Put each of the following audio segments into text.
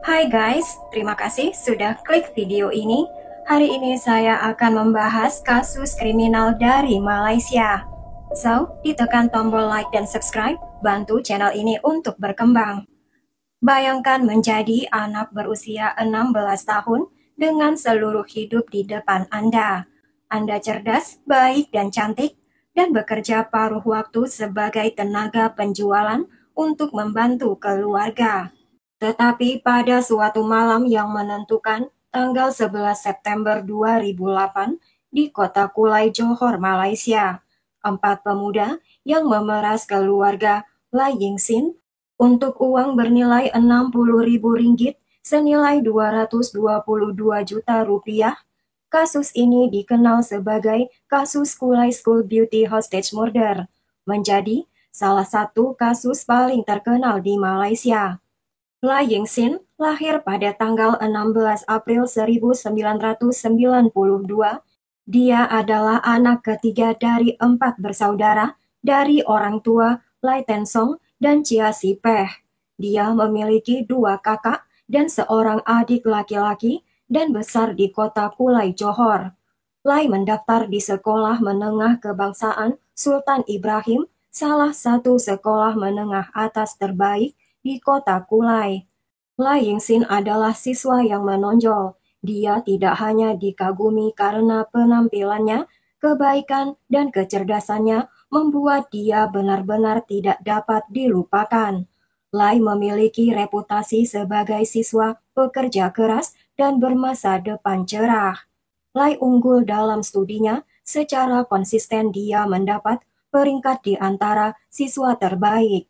Hai guys, terima kasih sudah klik video ini. Hari ini saya akan membahas kasus kriminal dari Malaysia. So, ditekan tombol like dan subscribe, bantu channel ini untuk berkembang. Bayangkan menjadi anak berusia 16 tahun dengan seluruh hidup di depan Anda. Anda cerdas, baik dan cantik, dan bekerja paruh waktu sebagai tenaga penjualan untuk membantu keluarga. Tetapi pada suatu malam yang menentukan, tanggal 11 September 2008 di kota Kulai Johor, Malaysia, 4 pemuda yang memeras keluarga Lai Yingxin untuk uang bernilai 60.000 ringgit senilai 222 juta rupiah. Kasus ini dikenal sebagai kasus Kulai School Beauty Hostage Murder, menjadi salah satu kasus paling terkenal di Malaysia. Lai Yingxin lahir pada tanggal 16 April 1992. Dia adalah anak ketiga dari 4 bersaudara dari orang tua Lai Tensong dan Chia Si Peh. Dia memiliki 2 kakak dan seorang adik laki-laki dan besar di kota Kulai Johor. Lai mendaftar di Sekolah Menengah Kebangsaan Sultan Ibrahim, salah satu sekolah menengah atas terbaik di kota Kulai. Lai Yingxin adalah siswa yang menonjol. Dia tidak hanya dikagumi karena penampilannya, kebaikan dan kecerdasannya membuat dia benar-benar tidak dapat dilupakan. Lai memiliki reputasi sebagai siswa pekerja keras dan bermasa depan cerah. Lai unggul dalam studinya, secara konsisten dia mendapat peringkat di antara siswa terbaik.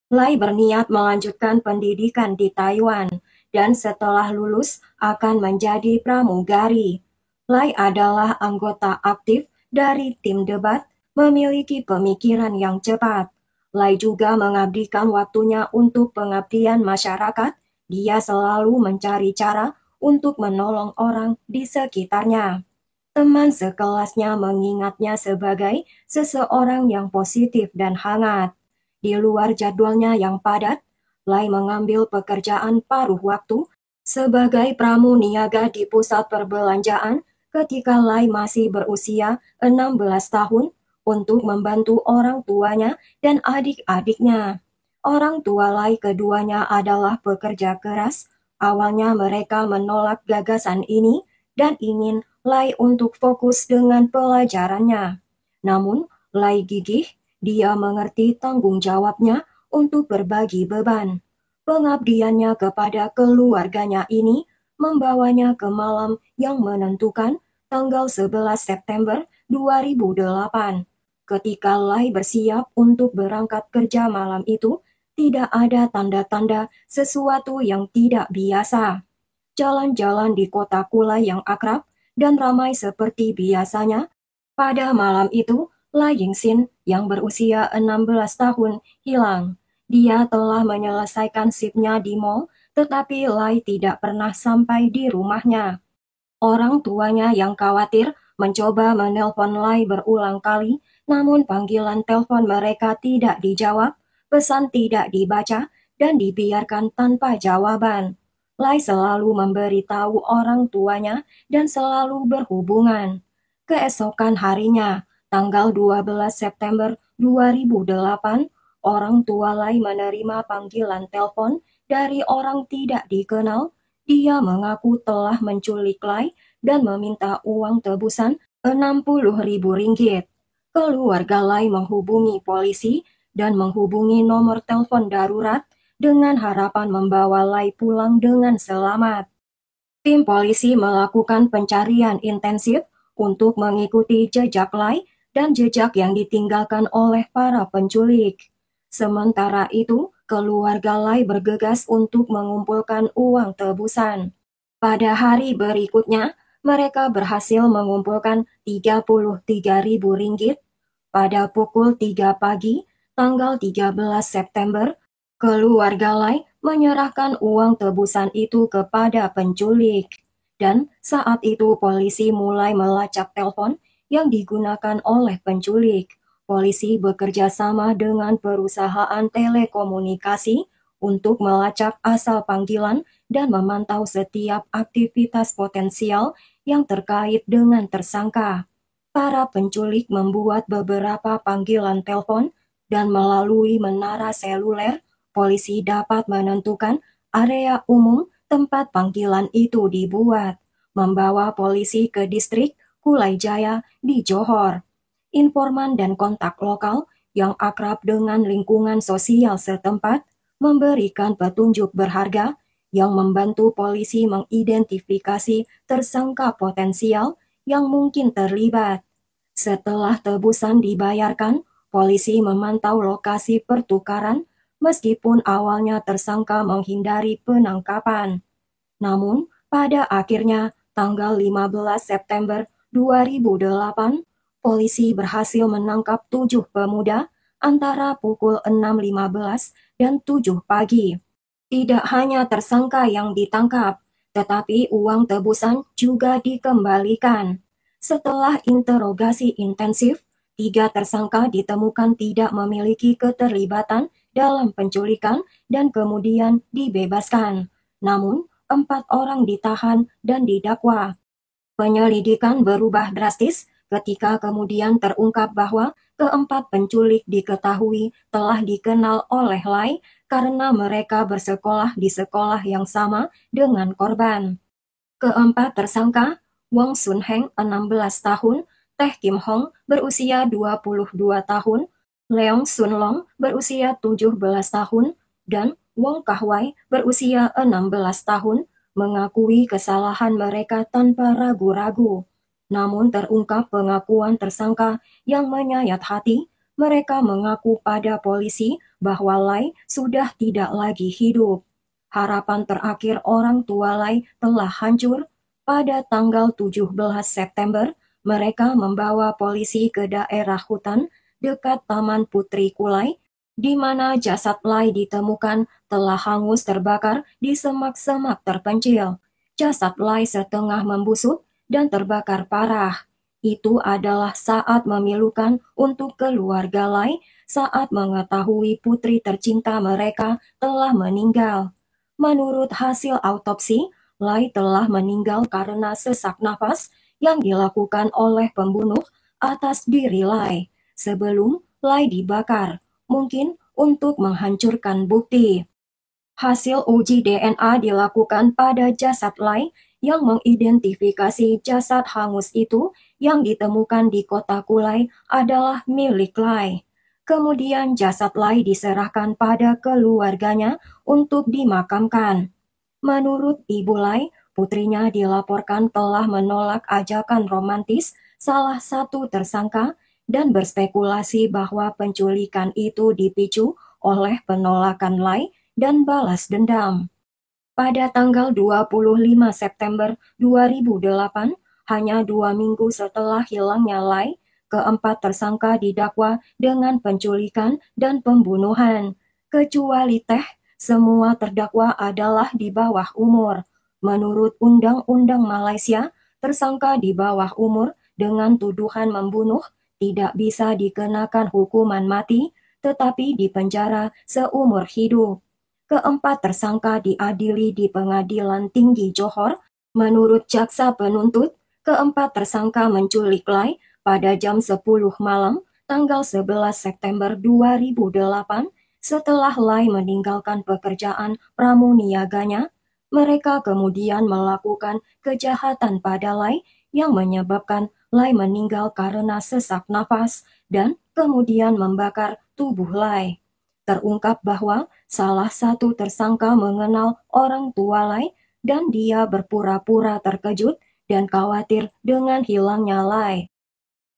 Lai berniat melanjutkan pendidikan di Taiwan dan setelah lulus akan menjadi pramugari. Lai adalah anggota aktif dari tim debat, memiliki pemikiran yang cepat. Lai juga mengabdikan waktunya untuk pengabdian masyarakat. Dia selalu mencari cara untuk menolong orang di sekitarnya. Teman sekelasnya mengingatnya sebagai seseorang yang positif dan hangat. Di luar jadwalnya yang padat, Lai mengambil pekerjaan paruh waktu sebagai pramuniaga di pusat perbelanjaan ketika Lai masih berusia 16 tahun untuk membantu orang tuanya dan adik-adiknya. Orang tua Lai keduanya adalah pekerja keras. Awalnya mereka menolak gagasan ini dan ingin Lai untuk fokus dengan pelajarannya. Namun, Lai gigih. Dia mengerti tanggung jawabnya untuk berbagi beban. Pengabdiannya kepada keluarganya ini membawanya ke malam yang menentukan tanggal 11 September 2008. Ketika Lai bersiap untuk berangkat kerja malam itu, tidak ada tanda-tanda sesuatu yang tidak biasa. Jalan-jalan di kota Kulai yang akrab dan ramai seperti biasanya. Pada malam itu, Lai Yingxin yang berusia 16 tahun hilang. Dia telah menyelesaikan shiftnya di mall, tetapi Lai tidak pernah sampai di rumahnya. Orang tuanya yang khawatir mencoba menelpon Lai berulang kali, namun panggilan telepon mereka tidak dijawab, pesan tidak dibaca, dan dibiarkan tanpa jawaban. Lai selalu memberitahu orang tuanya dan selalu berhubungan. Keesokan harinya, tanggal 12 September 2008, orang tua Lai menerima panggilan telepon dari orang tidak dikenal. Dia mengaku telah menculik Lai dan meminta uang tebusan 60.000 ringgit. Keluarga Lai menghubungi polisi dan menghubungi nomor telepon darurat dengan harapan membawa Lai pulang dengan selamat. Tim polisi melakukan pencarian intensif untuk mengikuti jejak Lai dan jejak yang ditinggalkan oleh para penculik. Sementara itu, keluarga Lai bergegas untuk mengumpulkan uang tebusan. Pada hari berikutnya, mereka berhasil mengumpulkan 33.000 ringgit. Pada pukul 3 pagi, tanggal 13 September, keluarga Lai menyerahkan uang tebusan itu kepada penculik. Dan saat itu polisi mulai melacak telepon yang digunakan oleh penculik. Polisi bekerja sama dengan perusahaan telekomunikasi untuk melacak asal panggilan dan memantau setiap aktivitas potensial yang terkait dengan tersangka. Para penculik membuat beberapa panggilan telepon dan melalui menara seluler, polisi dapat menentukan area umum tempat panggilan itu dibuat, membawa polisi ke distrik Kulai Jaya di Johor. Informan dan kontak lokal yang akrab dengan lingkungan sosial setempat memberikan petunjuk berharga yang membantu polisi mengidentifikasi tersangka potensial yang mungkin terlibat. Setelah tebusan dibayarkan, polisi memantau lokasi pertukaran meskipun awalnya tersangka menghindari penangkapan. Namun, pada akhirnya tanggal 15 September 2008, polisi berhasil menangkap 7 pemuda antara pukul 6.15 dan 7 pagi. Tidak hanya tersangka yang ditangkap, tetapi uang tebusan juga dikembalikan. Setelah interogasi intensif, 3 tersangka ditemukan tidak memiliki keterlibatan dalam penculikan dan kemudian dibebaskan. Namun, 4 orang ditahan dan didakwa. Penyelidikan berubah drastis ketika kemudian terungkap bahwa keempat penculik diketahui telah dikenal oleh Lai karena mereka bersekolah di sekolah yang sama dengan korban. Keempat tersangka, Wong Sun Heng 16 tahun, Teh Kim Hong berusia 22 tahun, Leong Sun Long berusia 17 tahun, dan Wong Kah Wai berusia 16 tahun, mengakui kesalahan mereka tanpa ragu-ragu. Namun terungkap pengakuan tersangka yang menyayat hati. Mereka mengaku pada polisi bahwa Lai sudah tidak lagi hidup. Harapan terakhir orang tua Lai telah hancur. Pada tanggal 17 September, mereka membawa polisi ke daerah hutan dekat Taman Putri Kulai, di mana jasad Lai ditemukan telah hangus terbakar di semak-semak terpencil. Jasad Lai setengah membusuk dan terbakar parah. Itu adalah saat memilukan untuk keluarga Lai saat mengetahui putri tercinta mereka telah meninggal. Menurut hasil autopsi, Lai telah meninggal karena sesak nafas yang dilakukan oleh pembunuh atas diri Lai sebelum Lai dibakar, mungkin untuk menghancurkan bukti. Hasil uji DNA dilakukan pada jasad Lai yang mengidentifikasi jasad hangus itu yang ditemukan di kota Kulai adalah milik Lai. Kemudian jasad Lai diserahkan pada keluarganya untuk dimakamkan. Menurut Ibu Lai, putrinya dilaporkan telah menolak ajakan romantis salah satu tersangka dan berspekulasi bahwa penculikan itu dipicu oleh penolakan Lai dan balas dendam. Pada tanggal 25 September 2008, hanya 2 minggu setelah hilangnya Lai, keempat tersangka didakwa dengan penculikan dan pembunuhan. Kecuali Teh, semua terdakwa adalah di bawah umur. Menurut Undang-Undang Malaysia, tersangka di bawah umur dengan tuduhan membunuh tidak bisa dikenakan hukuman mati, tetapi dipenjara seumur hidup. Keempat tersangka diadili di Pengadilan Tinggi Johor. Menurut jaksa penuntut, keempat tersangka menculik Lai pada jam 10 malam tanggal 11 September 2008 setelah Lai meninggalkan pekerjaan pramuniaganya. Mereka kemudian melakukan kejahatan pada Lai yang menyebabkan Lai meninggal karena sesak nafas dan kemudian membakar tubuh Lai. Terungkap bahwa salah satu tersangka mengenal orang tua Lai dan dia berpura-pura terkejut dan khawatir dengan hilangnya Lai.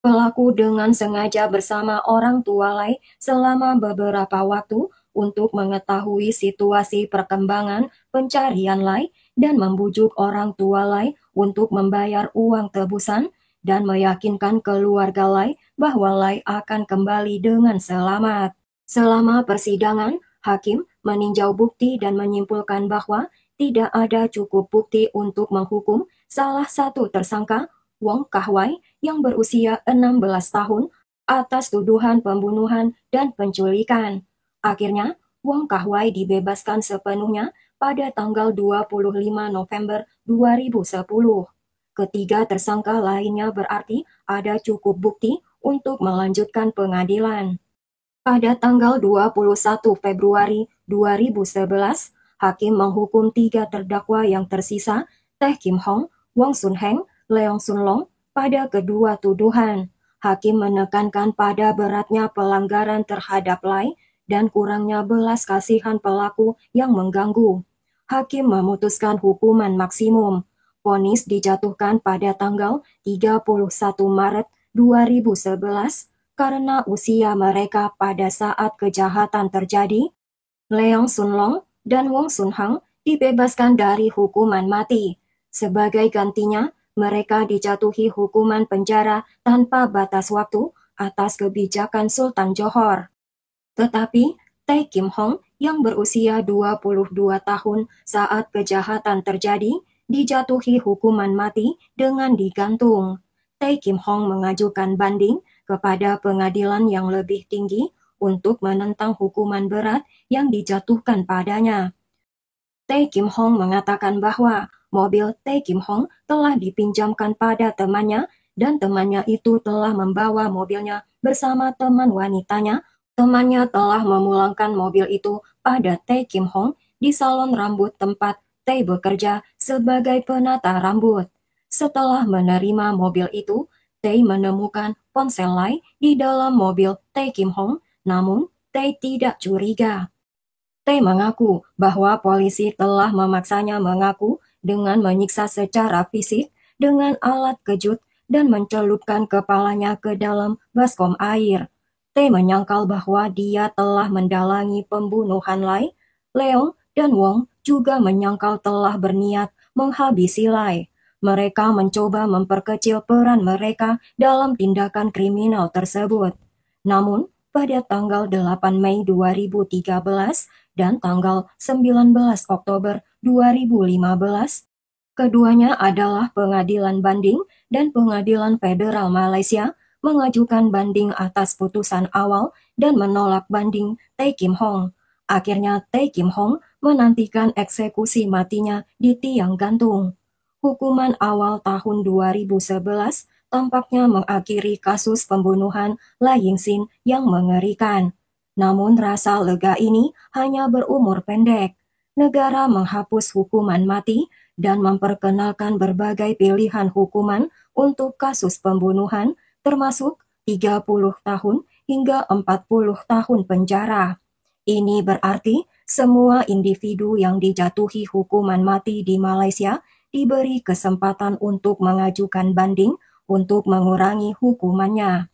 Pelaku dengan sengaja bersama orang tua Lai selama beberapa waktu untuk mengetahui situasi perkembangan pencarian Lai dan membujuk orang tua Lai untuk membayar uang tebusan dan meyakinkan keluarga Lai bahwa Lai akan kembali dengan selamat. Selama persidangan, hakim meninjau bukti dan menyimpulkan bahwa tidak ada cukup bukti untuk menghukum salah satu tersangka, Wong Kah Wai, yang berusia 16 tahun, atas tuduhan pembunuhan dan penculikan. Akhirnya, Wong Kah-wai dibebaskan sepenuhnya pada tanggal 25 November 2010. Ketiga tersangka lainnya berarti ada cukup bukti untuk melanjutkan pengadilan. Pada tanggal 21 Februari 2011, hakim menghukum tiga terdakwa yang tersisa, Tae Kim Hong, Wong Sun Heng, Leong Sun Long, pada kedua tuduhan. Hakim menekankan pada beratnya pelanggaran terhadap Lai dan kurangnya belas kasihan pelaku yang mengganggu. Hakim memutuskan hukuman maksimum. Vonis dijatuhkan pada tanggal 31 Maret 2011 karena usia mereka pada saat kejahatan terjadi. Leong Sun Long dan Wong Sun Hang dibebaskan dari hukuman mati. Sebagai gantinya, mereka dijatuhi hukuman penjara tanpa batas waktu atas kebijakan Sultan Johor. Tetapi Tae Kim Hong yang berusia 22 tahun saat kejahatan terjadi dijatuhi hukuman mati dengan digantung. Tae Kim Hong mengajukan banding kepada pengadilan yang lebih tinggi untuk menentang hukuman berat yang dijatuhkan padanya. Tae Kim Hong mengatakan bahwa mobil Tae Kim Hong telah dipinjamkan pada temannya dan temannya itu telah membawa mobilnya bersama teman wanitanya. Temannya telah memulangkan mobil itu pada Tae Kim Hong di salon rambut tempat Tae bekerja sebagai penata rambut. Setelah menerima mobil itu, Tae menemukan ponsel Lai di dalam mobil Tae Kim Hong, namun Tae tidak curiga. Tae mengaku bahwa polisi telah memaksanya mengaku dengan menyiksa secara fisik dengan alat kejut dan mencelupkan kepalanya ke dalam baskom air. Tae menyangkal bahwa dia telah mendalangi pembunuhan Lai. Leong dan Wong juga menyangkal telah berniat menghabisi Lai. Mereka mencoba memperkecil peran mereka dalam tindakan kriminal tersebut. Namun, pada tanggal 8 Mei 2013 dan tanggal 19 Oktober 2015, keduanya adalah Pengadilan Banding dan Pengadilan Federal Malaysia mengajukan banding atas putusan awal dan menolak banding Tae Kim Hong. Akhirnya Tae Kim Hong menantikan eksekusi matinya di tiang gantung. Hukuman awal tahun 2011 tampaknya mengakhiri kasus pembunuhan Lai Yingxin yang mengerikan. Namun rasa lega ini hanya berumur pendek. Negara menghapus hukuman mati dan memperkenalkan berbagai pilihan hukuman untuk kasus pembunuhan, termasuk 30 tahun hingga 40 tahun penjara. Ini berarti semua individu yang dijatuhi hukuman mati di Malaysia diberi kesempatan untuk mengajukan banding untuk mengurangi hukumannya.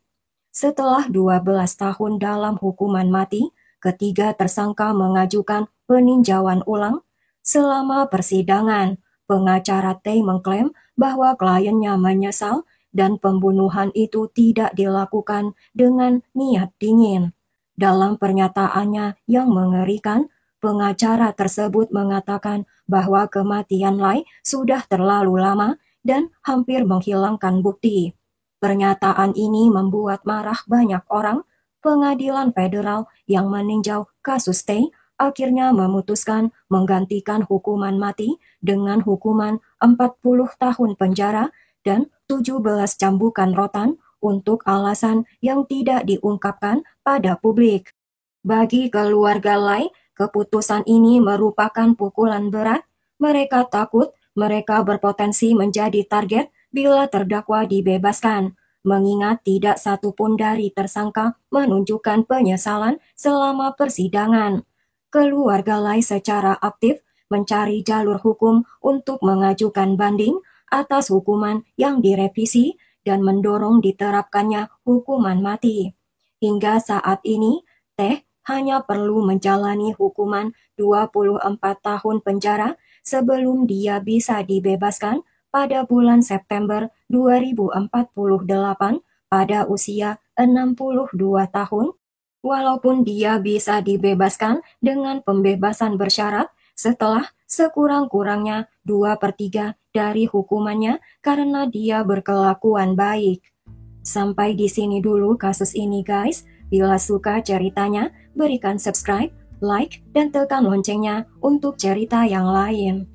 Setelah 12 tahun dalam hukuman mati, ketiga tersangka mengajukan peninjauan ulang. Selama persidangan, pengacara Tae mengklaim bahwa kliennya menyesal dan pembunuhan itu tidak dilakukan dengan niat dingin. Dalam pernyataannya yang mengerikan, pengacara tersebut mengatakan bahwa kematian Lai sudah terlalu lama dan hampir menghilangkan bukti. Pernyataan ini membuat marah banyak orang. Pengadilan Federal yang meninjau kasus Tae akhirnya memutuskan menggantikan hukuman mati dengan hukuman 40 tahun penjara dan 17 cambukan rotan untuk alasan yang tidak diungkapkan pada publik. Bagi keluarga Lai, keputusan ini merupakan pukulan berat. Mereka takut mereka berpotensi menjadi target bila terdakwa dibebaskan, mengingat tidak satupun dari tersangka menunjukkan penyesalan selama persidangan. Keluarga Lai secara aktif mencari jalur hukum untuk mengajukan banding atas hukuman yang direvisi dan mendorong diterapkannya hukuman mati. Hingga saat ini, Tae hanya perlu menjalani hukuman 24 tahun penjara sebelum dia bisa dibebaskan pada bulan September 2048 pada usia 62 tahun. Walaupun dia bisa dibebaskan dengan pembebasan bersyarat setelah sekurang-kurangnya 2/3 dari hukumannya karena dia berkelakuan baik. Sampai di sini dulu kasus ini guys. Bila suka ceritanya, berikan subscribe, like dan tekan loncengnya untuk cerita yang lain.